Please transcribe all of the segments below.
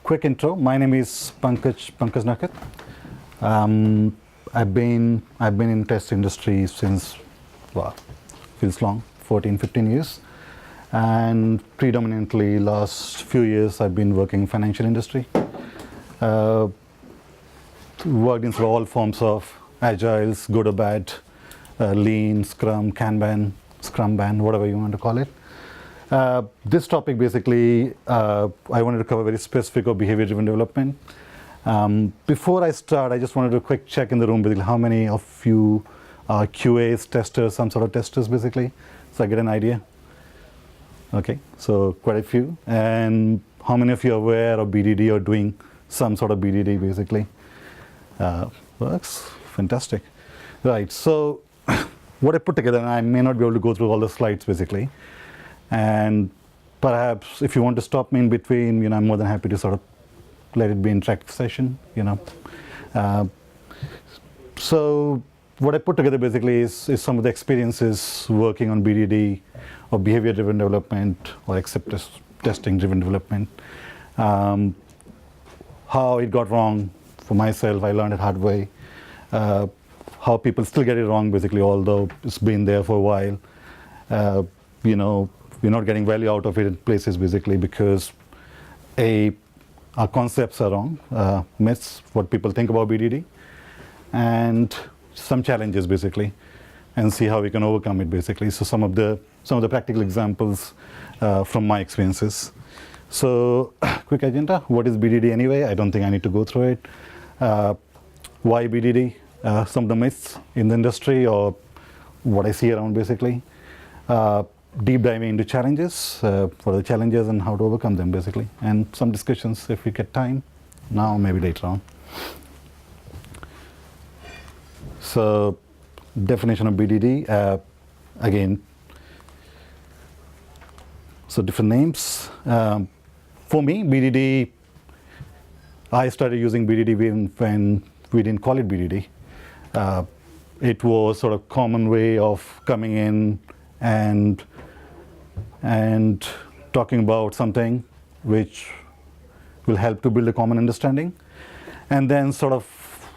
quick intro. My name is Pankaj Nakhat. I've been in test industry since, well, feels long, 14, 15 years. And predominantly last few years, I've been working in financial industry. Worked in all forms of agiles, good or bad, lean, scrum, kanban, scrum ban, whatever you want to call it. This topic basically, I wanted to cover very specific of behavior-driven development. Before I start, I just wanted to quick check in the room, basically, how many of you are QAs, testers, some sort of testers, basically, so I get an idea. Okay, so quite a few. And how many of you are aware of BDD or doing some sort of BDD, basically? Works, fantastic. Right, so what I put together, and I may not be able to go through all the slides, basically. And perhaps if you want to stop me in between, I'm more than happy to sort of let it be an interactive session, So what I put together basically is some of the experiences working on BDD or behavior-driven development or acceptance testing-driven development. How it got wrong for myself, I learned it hard way. How people still get it wrong, basically, although it's been there for a while. We're not getting value out of it in places, basically, because our concepts are wrong, myths, what people think about BDD, and some challenges, basically, and see how we can overcome it, basically. So some of the practical examples from my experiences. So quick agenda, what is BDD anyway? I don't think I need to go through it. Why BDD? Some of the myths in the industry or what I see around, basically. Deep diving into challenges, what are the challenges and how to overcome them, basically. And some discussions if we get time, now maybe later on. So definition of BDD, again, so different names. For me, BDD, I started using BDD when we didn't call it BDD. It was sort of common way of coming in and talking about something which will help to build a common understanding. And then sort of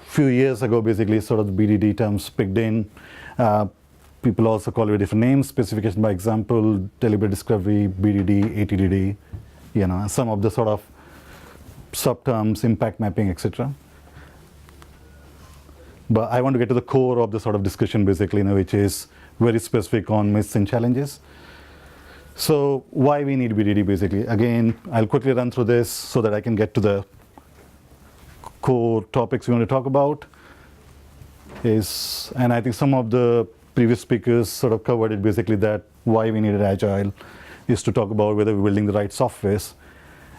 few years ago, basically, sort of the BDD terms picked in. People also call it different names, specification by example, deliberate discovery, BDD, ATDD, some of the sort of sub-terms, impact mapping, etc. But I want to get to the core of the sort of discussion, basically, which is very specific on myths and challenges. So why we need BDD, basically. Again, I'll quickly run through this so that I can get to the core topics we want to talk about. And I think some of the previous speakers sort of covered it, basically, that why we needed Agile is to talk about whether we're building the right softwares.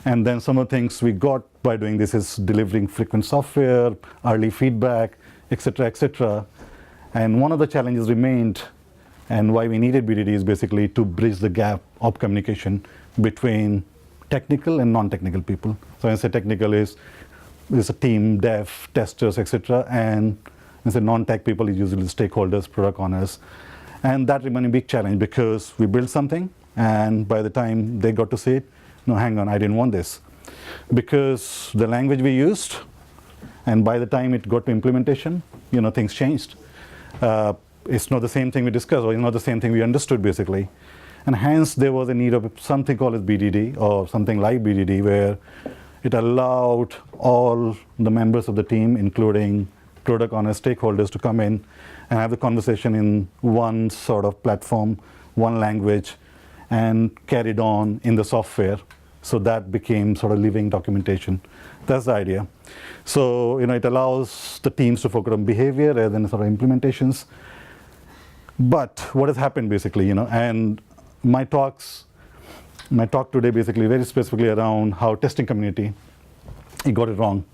And then some of the things we got by doing this is delivering frequent software, early feedback, etc., etc. And one of the challenges remained, and why we needed BDD is basically to bridge the gap of communication between technical and non-technical people. So when I say technical is a team, dev, testers, etc. And when I say non-tech people is usually stakeholders, product owners. And that remained a big challenge because we built something, and by the time they got to see it, no, hang on, I didn't want this. Because the language we used, and by the time it got to implementation, things changed. It's not the same thing we discussed, or it's not the same thing we understood, basically. And hence, there was a need of something called as BDD, or something like BDD, where it allowed all the members of the team, including product owners, stakeholders, to come in and have the conversation in one sort of platform, one language, and carried on in the software. So that became sort of living documentation. That's the idea. So, it allows the teams to focus on behavior rather than sort of implementations. But what has happened, basically, and my talk today, basically, very specifically around how testing community, it got it wrong,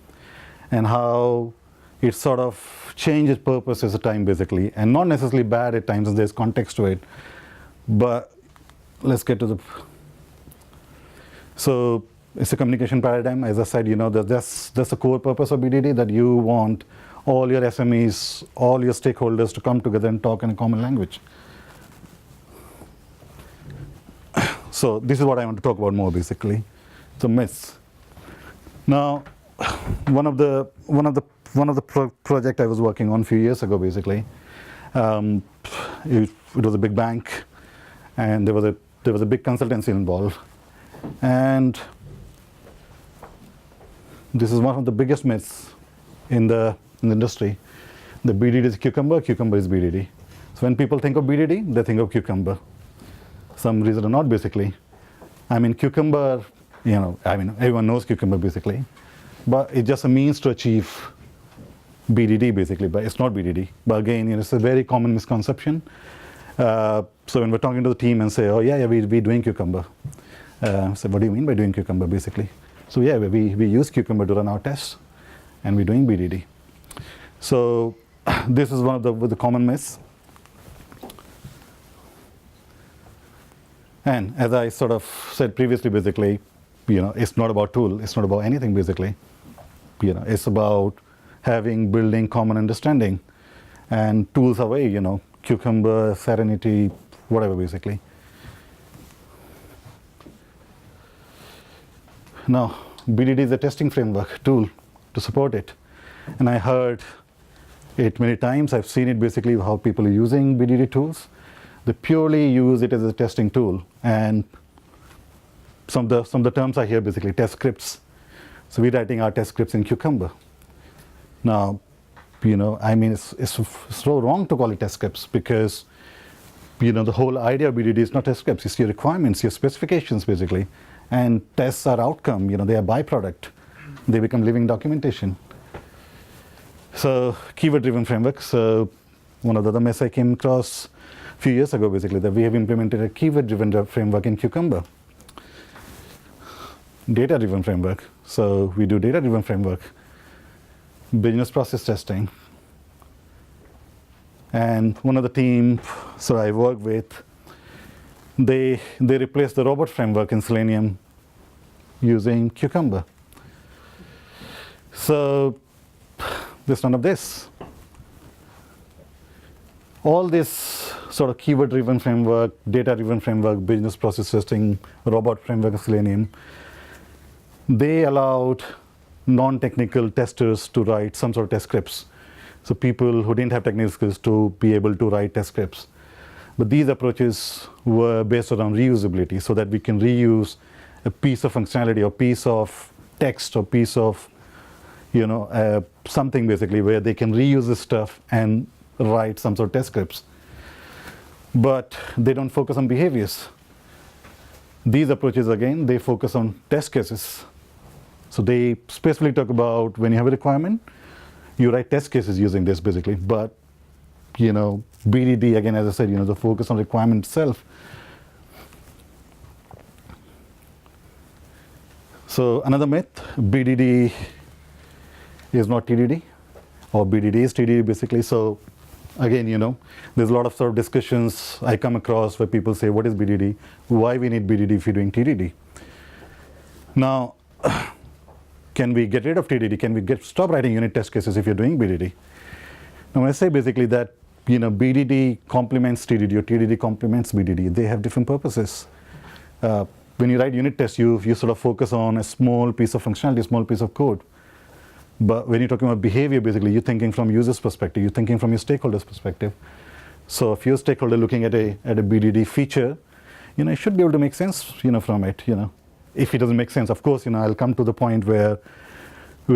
and how it sort of changed its purpose as a time, basically, and not necessarily bad at times, and there's context to it. But let's get to the. So it's a communication paradigm. As I said, that's the core purpose of BDD, that you want all your SMEs, all your stakeholders to come together and talk in a common language. So this is what I want to talk about more, basically. So myths. Now, one of the project I was working on a few years ago, basically, it was a big bank, and there was a big consultancy involved, and this is one of the biggest myths in the industry. The BDD is Cucumber, Cucumber is BDD. So when people think of BDD, they think of Cucumber. Some reason or not, basically. I mean, Cucumber, everyone knows Cucumber, basically. But it's just a means to achieve BDD, basically, but it's not BDD. But again, it's a very common misconception. So when we're talking to the team and say, oh, yeah, we're doing Cucumber. So what do you mean by doing Cucumber, basically? So yeah, we use Cucumber to run our tests, and we're doing BDD. So this is one of the common myths. And as I sort of said previously, basically, it's not about tool, it's not about anything, basically. It's about building common understanding, and tools are way, Cucumber, Serenity, whatever, basically. Now, BDD is a testing framework tool to support it, and I heard it many times. I've seen it basically how people are using BDD tools. They purely use it as a testing tool, and some of the terms I hear, basically test scripts. So we're writing our test scripts in Cucumber. Now, it's so wrong to call it test scripts, because the whole idea of BDD is not test scripts. It's your requirements, your specifications, basically, and tests are outcome. They are byproduct. They become living documentation. So keyword-driven framework. So one of the other myths I came across a few years ago, basically, that we have implemented a keyword-driven framework in Cucumber. Data-driven framework. So we do data-driven framework, business process testing. And one of the team I work with, they replaced the robot framework in Selenium using Cucumber. So there's none of this. All this sort of keyword-driven framework, data-driven framework, business process testing, robot framework, Selenium, they allowed non-technical testers to write some sort of test scripts. So people who didn't have technical skills to be able to write test scripts. But these approaches were based around reusability, so that we can reuse a piece of functionality or piece of text or piece of something, basically, where they can reuse this stuff and write some sort of test scripts. But they don't focus on behaviors. These approaches, again, they focus on test cases. So they specifically talk about when you have a requirement, you write test cases using this, basically. But BDD, again, as I said, the focus on requirement itself. So another myth, BDD is not TDD, or BDD is TDD, basically. So again, there's a lot of sort of discussions I come across where people say, what is BDD? Why we need BDD if you're doing TDD? Now, can we get rid of TDD? Can we stop writing unit test cases if you're doing BDD? Now, when I say basically that, BDD complements TDD or TDD complements BDD, they have different purposes. When you write unit tests, you sort of focus on a small piece of functionality, a small piece of code. But when you're talking about behavior, basically, you're thinking from user's perspective, you're thinking from your stakeholder's perspective. So if you're a stakeholder looking at a BDD feature, it should be able to make sense, from it, If it doesn't make sense, of course, I'll come to the point where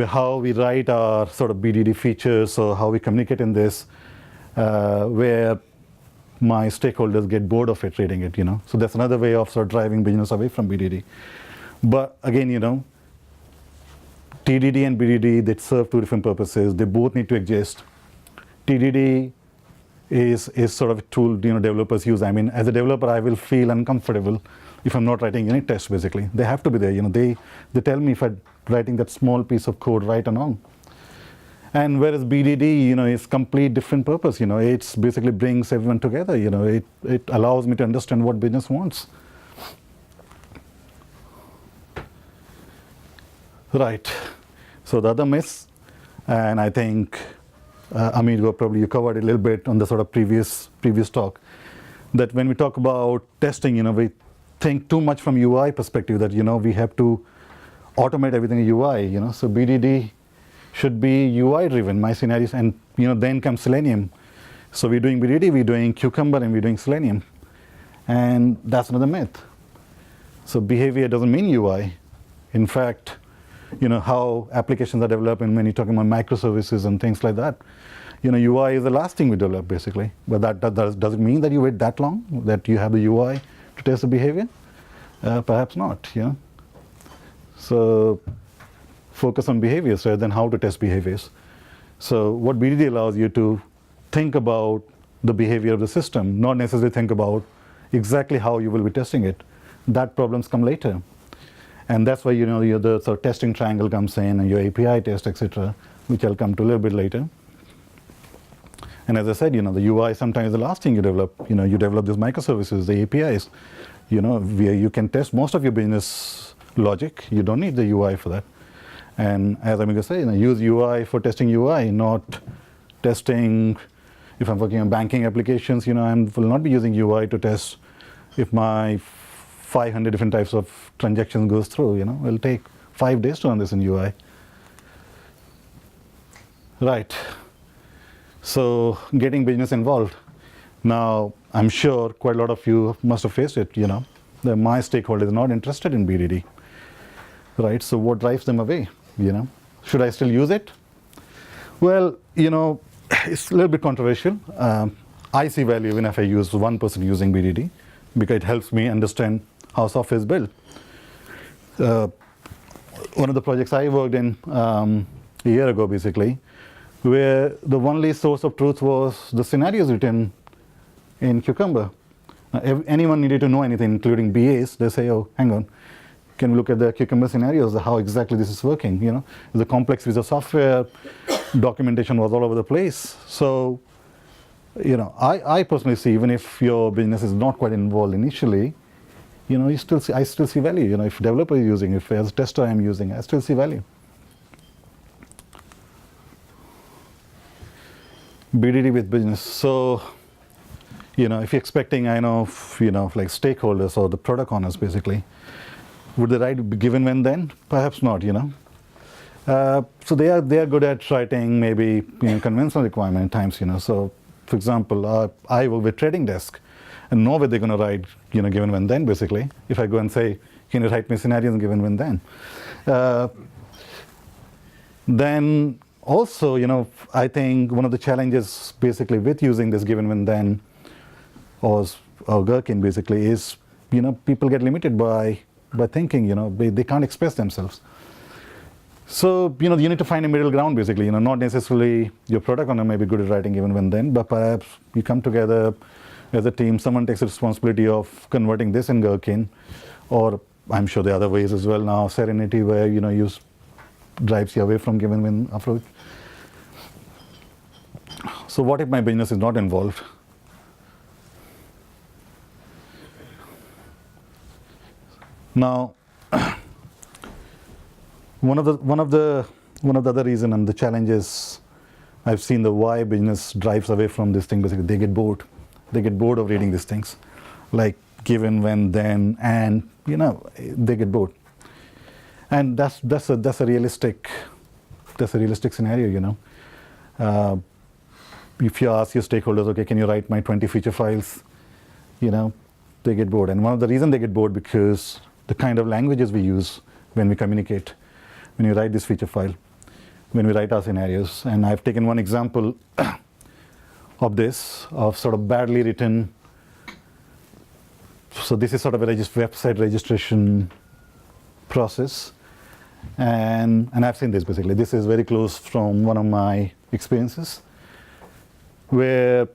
how we write our sort of BDD features or how we communicate in this, where my stakeholders get bored of it, reading it, So that's another way of sort of driving business away from BDD. But again, TDD and BDD, they serve two different purposes. They both need to exist. TDD is sort of a tool, developers use. I mean, as a developer, I will feel uncomfortable if I'm not writing unit tests, basically. They have to be there, They tell me if I'm writing that small piece of code right or wrong. And whereas BDD, is complete different purpose, It's basically brings everyone together, It allows me to understand what business wants. Right. So the other myth, and I think, Amir, you covered it a little bit on the sort of previous talk, that when we talk about testing, we think too much from UI perspective, that, we have to automate everything in UI, so BDD should be UI driven, my scenarios, and then comes Selenium. So we're doing BDD, we're doing Cucumber, and we're doing Selenium. And that's another myth. So behavior doesn't mean UI. In fact, how applications are developed, and when you're talking about microservices and things like that, UI is the last thing we develop, basically. But does it mean that you wait that long, that you have the UI to test the behavior? Perhaps not, So focus on behaviors rather than how to test behaviors. So what BDD allows you to think about the behavior of the system, not necessarily think about exactly how you will be testing it. That problems come later. And that's why, the sort of testing triangle comes in, and your API test, etc., which I'll come to a little bit later. And as I said, the UI sometimes is the last thing you develop. You develop these microservices, the APIs, where you can test most of your business logic. You don't need the UI for that. And as I'm going to say, use UI for testing UI, not testing. If I'm working on banking applications, I will not be using UI to test if my 500 different types of transactions goes through. It'll take 5 days to run this in UI. Right. So getting business involved. Now, I'm sure quite a lot of you must have faced it, that my stakeholder is not interested in BDD. Right, so what drives them away, Should I still use it? Well, it's a little bit controversial. I see value even if I use one person using BDD, because it helps me understand how software is built. One of the projects I worked in a year ago, basically, where the only source of truth was the scenarios written in Cucumber. If anyone needed to know anything, including BAs, they say, oh, hang on, can we look at the Cucumber scenarios, how exactly this is working, It's a complex piece of software, documentation was all over the place. So, I personally see, even if your business is not quite involved initially, I still see value. If developer is using, if as a tester I'm using, I still see value. BDD with business. So, if you're expecting, like stakeholders or the product owners, basically, would the right be given when then? Perhaps not, So they are good at writing maybe conventional requirement at times, So, for example, I work with trading desk, and know where they're going to write, given when then, basically. If I go and say, can you write me scenarios given when then? Then also, I think one of the challenges basically with using this given when then or Gherkin basically is, people get limited by thinking, they can't express themselves. So, you need to find a middle ground basically, not necessarily your product owner may be good at writing given when then, but perhaps you come together as a team, someone takes the responsibility of converting this in Gherkin, or I'm sure there are other ways as well now, Serenity, where, use drives you away from given when approach. So what if my business is not involved? Now, one of the other reason and the challenges I've seen the why business drives away from this thing, basically they get bored. They get bored of reading these things, like given, when, then, and they get bored. And that's a realistic scenario. If you ask your stakeholders, okay, can you write my 20 feature files? They get bored. And one of the reasons they get bored because the kind of languages we use when we communicate, when we write this feature file, when we write our scenarios. And I've taken one example of this, of sort of badly written. So this is sort of a website registration process. And I've seen this basically. This is very close from one of my experiences, where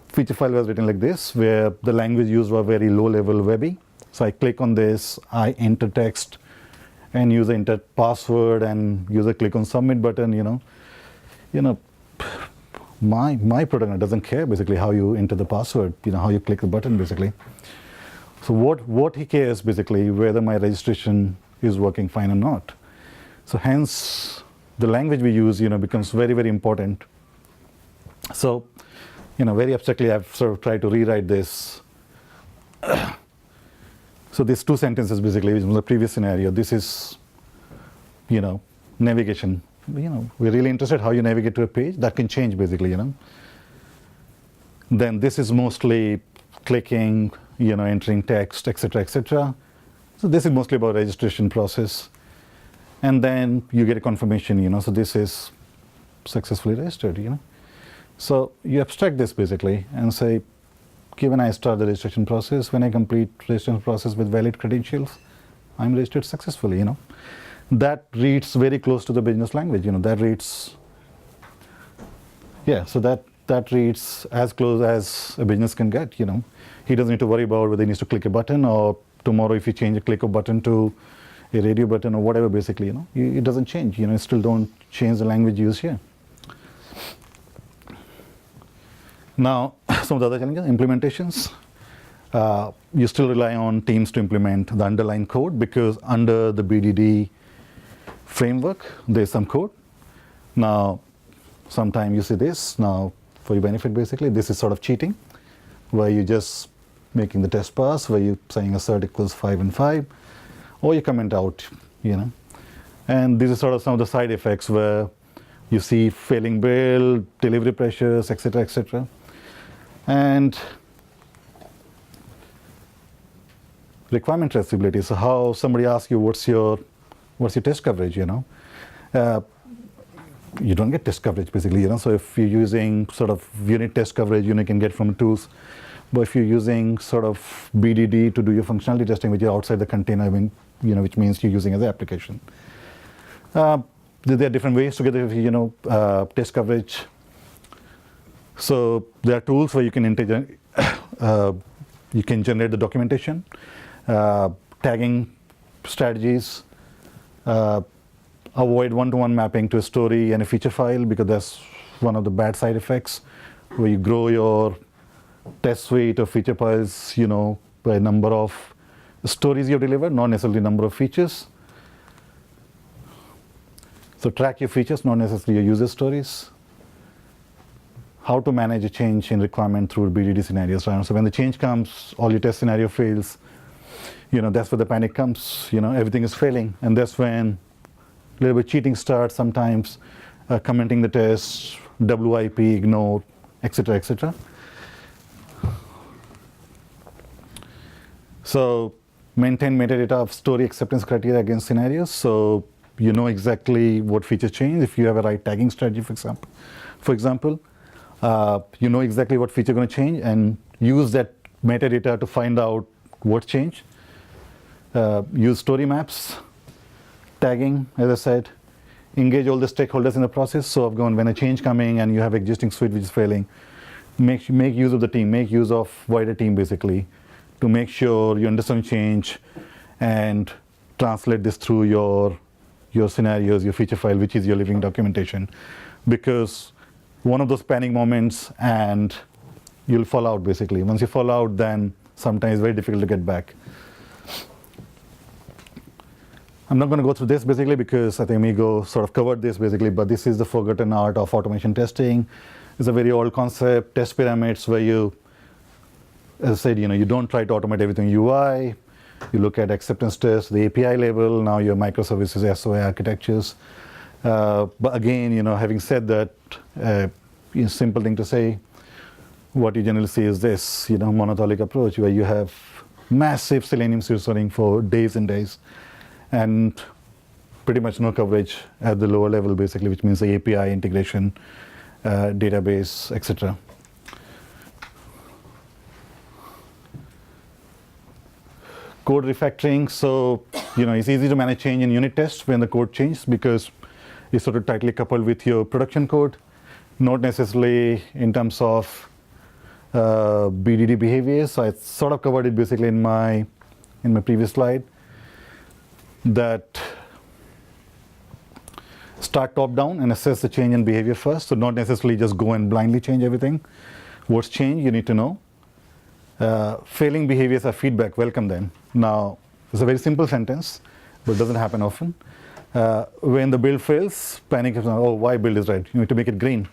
feature file was written like this, where the language used was very low level webby. So I click on this, I enter text, and user enter password, and user click on submit button, my product owner doesn't care basically how you enter the password, how you click the button basically. So what he cares basically, whether my registration is working fine or not. So hence the language we use, becomes very, very important. So, very abstractly, I've sort of tried to rewrite this. So these two sentences basically, which was the previous scenario. This is navigation. We're really interested how you navigate to a page. That can change basically. Then this is mostly clicking, entering text, etc., etc. So this is mostly about registration process. And then you get a confirmation, so this is successfully registered, So you abstract this basically and say, given I start the registration process, when I complete registration process with valid credentials, I'm registered successfully, That reads very close to the business language, that reads, so that reads as close as a business can get, He doesn't need to worry about whether he needs to click a button, or tomorrow if you change a click a button to a radio button or whatever, basically, it doesn't change, you still don't change the language used here. Now, some of the other challenges, implementations. You still rely on teams to implement the underlying code, because under the BDD framework, there's some code. Now, sometimes you see this. Now, for your benefit, basically, this is sort of cheating, where you're just making the test pass, where you're saying assert equals 5 and 5, or you comment out, And these are sort of some of the side effects where you see failing build, delivery pressures, etc., etc. And requirement traceability. So how somebody asks you, what's your test coverage, you don't get test coverage basically, So if you're using sort of unit test coverage, you can get from tools. But if you're using sort of BDD to do your functionality testing, which is outside the container, which means you're using as an application. There are different ways to get test coverage. So there are tools where you can generate the documentation, tagging strategies, avoid one-to-one mapping to a story and a feature file, because that's one of the bad side effects, where you grow your test suite of feature files, by a number of stories you've delivered, not necessarily number of features. So track your features, not necessarily your user stories. How to manage a change in requirement through BDD scenarios, right? So when the change comes, all your test scenario fails, that's where the panic comes, everything is failing. And that's when a little bit cheating starts sometimes, commenting the test, WIP, ignore, etc., etc. So maintain metadata of story acceptance criteria against scenarios. So you know exactly what features change. If you have a right tagging strategy, for example, you know exactly what feature going to change, and use that metadata to find out what changed. Use story maps, tagging, as I said, engage all the stakeholders in the process. So when a change coming and you have existing suite which is failing, make use of the team, make use of wider team basically, to make sure you understand change and translate this through your scenarios, your feature file, which is your living documentation. Because one of those panic moments and you'll fall out basically. Once you fall out, then sometimes it's very difficult to get back. I'm not going to go through this basically because I think Migo sort of covered this basically, but this is the forgotten art of automation testing. It's a very old concept, test pyramids, where you, as I said, you don't try to automate everything UI. You look at acceptance tests, the API level, now your microservices, SOA architectures. But again, having said that, simple thing to say, what you generally see is this, monolithic approach where you have massive Selenium suite running for days and days, and pretty much no coverage at the lower level, basically, which means the API integration, database, etc. Code refactoring. So, it's easy to manage change in unit tests when the code changes because it's sort of tightly coupled with your production code, not necessarily in terms of BDD behaviors. So I sort of covered it basically in my previous slide. That start top down and assess the change in behavior first. So not necessarily just go and blindly change everything. What's changed, you need to know. Failing behaviors are feedback, welcome them. Now, it's a very simple sentence, but it doesn't happen often. When the build fails, panic is, oh, why build is right? You need to make it green.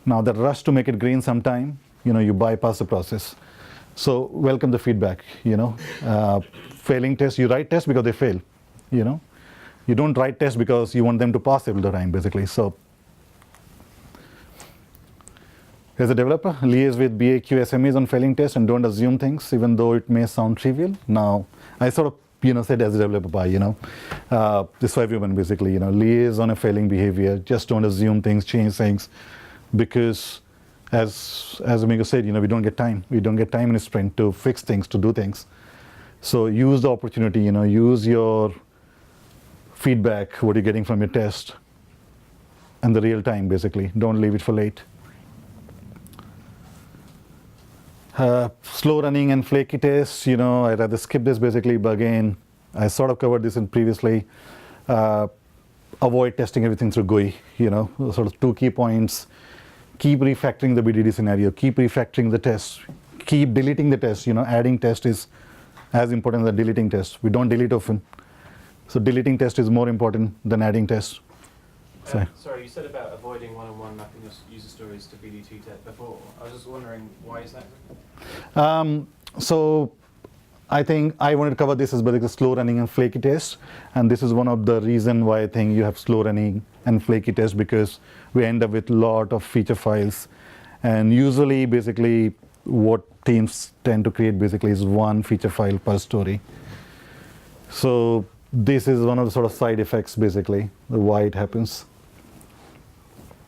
Now, that rush to make it green sometime, you bypass the process. So welcome the feedback, Failing tests, you write tests because they fail, You don't write tests because you want them to pass every time, basically. So as a developer, liaise with BAQ SMEs on failing tests and don't assume things, even though it may sound trivial. Now, I sort of said as a developer, this for everyone basically, liaise on a failing behavior. Just don't assume things, change things, because as Amigo said, we don't get time. We don't get time in a sprint to fix things, to do things. So use the opportunity, use your feedback, what you're getting from your test, and the real time basically. Don't leave it for late. Slow running and flaky tests, I'd rather skip this basically, but again, I sort of covered this in previously. Avoid testing everything through GUI, sort of 2 key points. Keep refactoring the BDD scenario, keep refactoring the tests, keep deleting the tests, adding test is as important as deleting tests. We don't delete often. So deleting test is more important than adding tests. Sorry, you said about avoiding one-on-one mapping your user stories to BDT before. I was just wondering, why is that? So I think I wanted to cover this as basically slow running and flaky tests. And this is one of the reasons why I think you have slow running and flaky tests, because we end up with a lot of feature files. And usually, basically, what teams tend to create basically is 1 feature file per story. So this is one of the sort of side effects, basically, why it happens.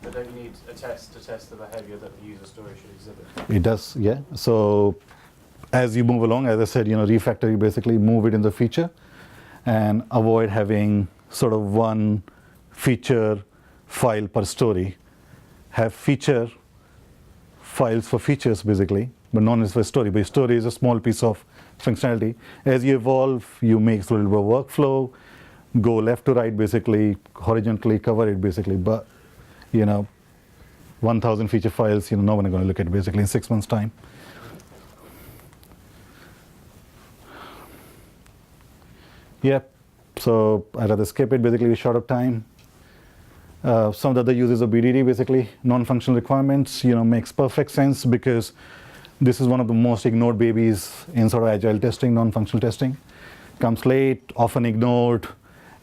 But don't you need a test to test the behavior that the user story should exhibit? It does, yeah. So as you move along, as I said, refactor, basically move it in the feature and avoid having sort of 1 feature file per story. Have feature files for features, basically, but not necessarily story. But story is a small piece of functionality. As you evolve, you make a little bit of workflow, go left to right, basically, horizontally cover it, basically. But 1,000 feature files, no one is going to look at it basically in 6 months' time. Yep. So I'd rather skip it. Basically, short of time. Some of the other uses of BDD, basically, non-functional requirements, makes perfect sense, because this is one of the most ignored babies in sort of agile testing, non-functional testing. Comes late, often ignored,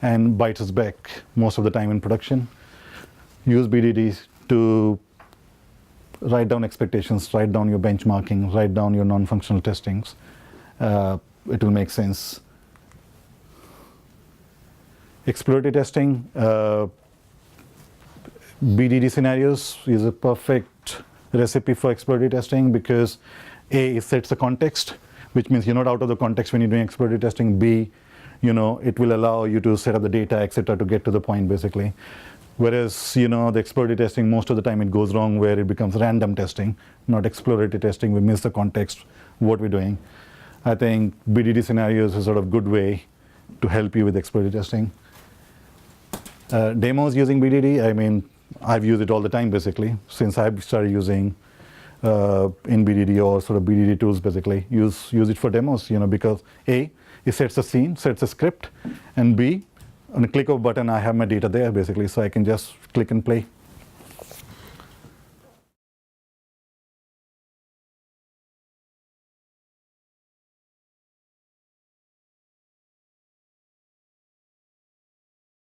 and bites us back most of the time in production. Use BDDs to write down expectations, write down your benchmarking, write down your non-functional testings. It will make sense. Exploratory testing. BDD scenarios is a perfect recipe for exploratory testing, because A, it sets the context, which means you're not out of the context when you're doing exploratory testing. B, it will allow you to set up the data, etc., to get to the point, basically. Whereas, the exploratory testing, most of the time it goes wrong, where it becomes random testing, not exploratory testing. We miss the context, what we're doing. I think BDD scenarios is a sort of good way to help you with exploratory testing. Demos using BDD, I mean, I've used it all the time, basically, since I've started using in BDD or sort of BDD tools, basically. Use it for demos, because A, it sets a scene, sets a script, and B, on a click of a button, I have my data there, basically, so I can just click and play.